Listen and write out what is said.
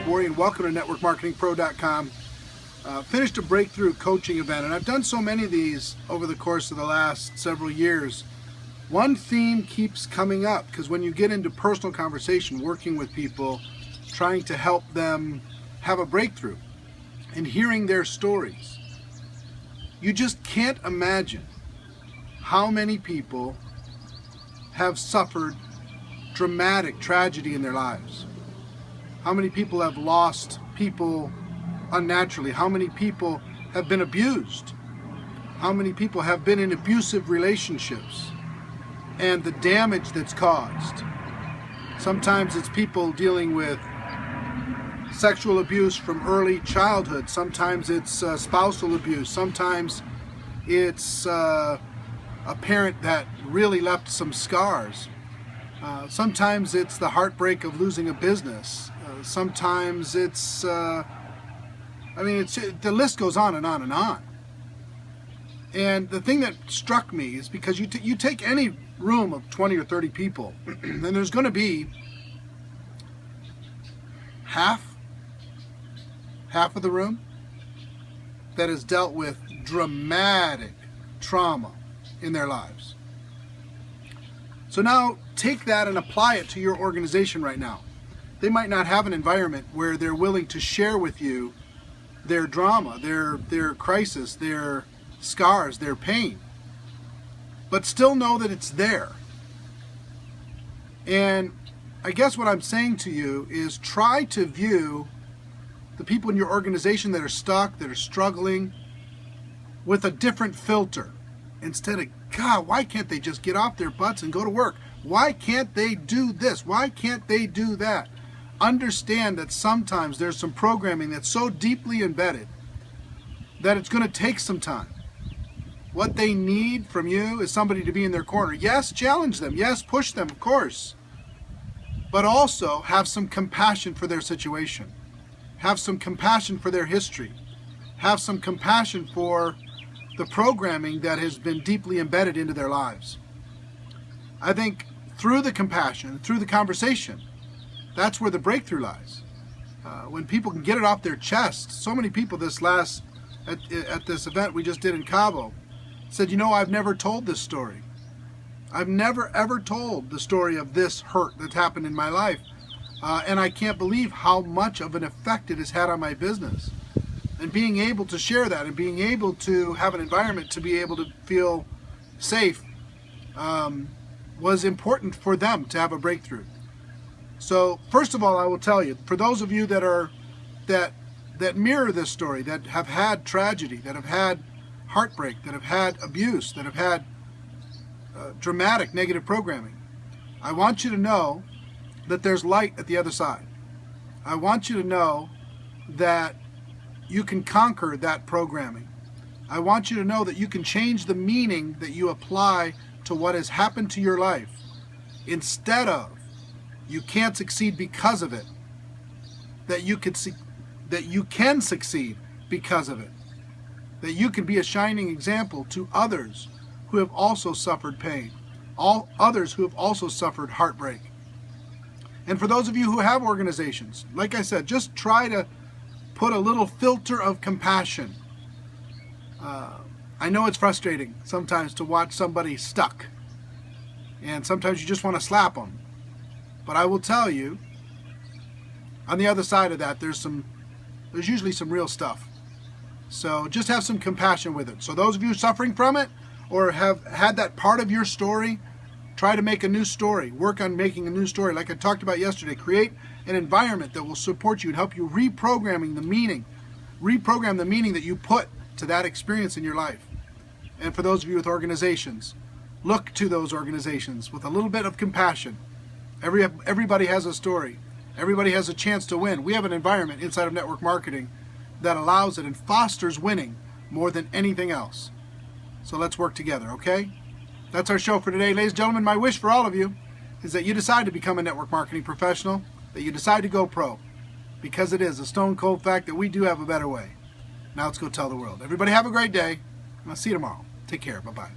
Warrior, and welcome to NetworkMarketingPro.com. Finished a breakthrough coaching event, and I've done so many of these over the course of the last several years. One theme keeps coming up, because when you get into personal conversation, working with people, trying to help them have a breakthrough, and hearing their stories, you just can't imagine how many people have suffered dramatic tragedy in their lives. How many people have lost people unnaturally? How many people have been abused? How many people have been in abusive relationships? And the damage that's caused. Sometimes it's people dealing with sexual abuse from early childhood. Sometimes it's spousal abuse. Sometimes it's a parent that really left some scars. Sometimes it's the heartbreak of losing a business. Sometimes it's, the list goes on and on and on. And the thing that struck me is because you take any room of 20 or 30 people, and there's going to be half of the room that has dealt with dramatic trauma in their lives. So now take that and apply it to your organization right now. They might not have an environment where they're willing to share with you their drama, their crisis, their scars, their pain, but still know that it's there. And I guess what I'm saying to you is try to view the people in your organization that are stuck, that are struggling, with a different filter. Instead of, God, why can't they just get off their butts and go to work? Why can't they do this? Why can't they do that? Understand that sometimes there's some programming that's so deeply embedded that it's going to take some time. What they need from you is somebody to be in their corner. Yes, challenge them. Yes, push them, of course. But also have some compassion for their situation. Have some compassion for their history. Have some compassion for the programming that has been deeply embedded into their lives. I think through the compassion, through the conversation, that's where the breakthrough lies. When people can get it off their chest. So many people at this event we just did in Cabo said, you know, I've never told this story. I've never ever told the story of this hurt that's happened in my life. And I can't believe how much of an effect it has had on my business. And being able to share that and being able to have an environment to be able to feel safe was important for them to have a breakthrough. So first of all, I will tell you, for those of you that mirror this story, that have had tragedy, that have had heartbreak, that have had abuse, that have had dramatic negative programming, I want you to know that there's light at the other side. I want you to know that you can conquer that programming. I want you to know that you can change the meaning that you apply to what has happened to your life. Instead of, you can't succeed because of it, that you can succeed because of it. That you can be a shining example to others who have also suffered pain. All others who have also suffered heartbreak. And for those of you who have organizations, like I said, just try to put a little filter of compassion. I know it's frustrating sometimes to watch somebody stuck. And sometimes you just want to slap them. But I will tell you, on the other side of that, there's usually some real stuff. So just have some compassion with it. So those of you suffering from it or have had that part of your story, try to make a new story. Work on making a new story. Like I talked about yesterday, create an environment that will support you and help you reprogram the meaning that you put to that experience in your life. And for those of you with organizations, look to those organizations with a little bit of compassion. Everybody has a story. Everybody has a chance to win. We have an environment inside of network marketing that allows it and fosters winning more than anything else. So let's work together, okay? That's our show for today. Ladies and gentlemen, my wish for all of you is that you decide to become a network marketing professional, that you decide to go pro, because it is a stone cold fact that we do have a better way. Now let's go tell the world. Everybody have a great day, and I'll see you tomorrow. Take care. Bye-bye.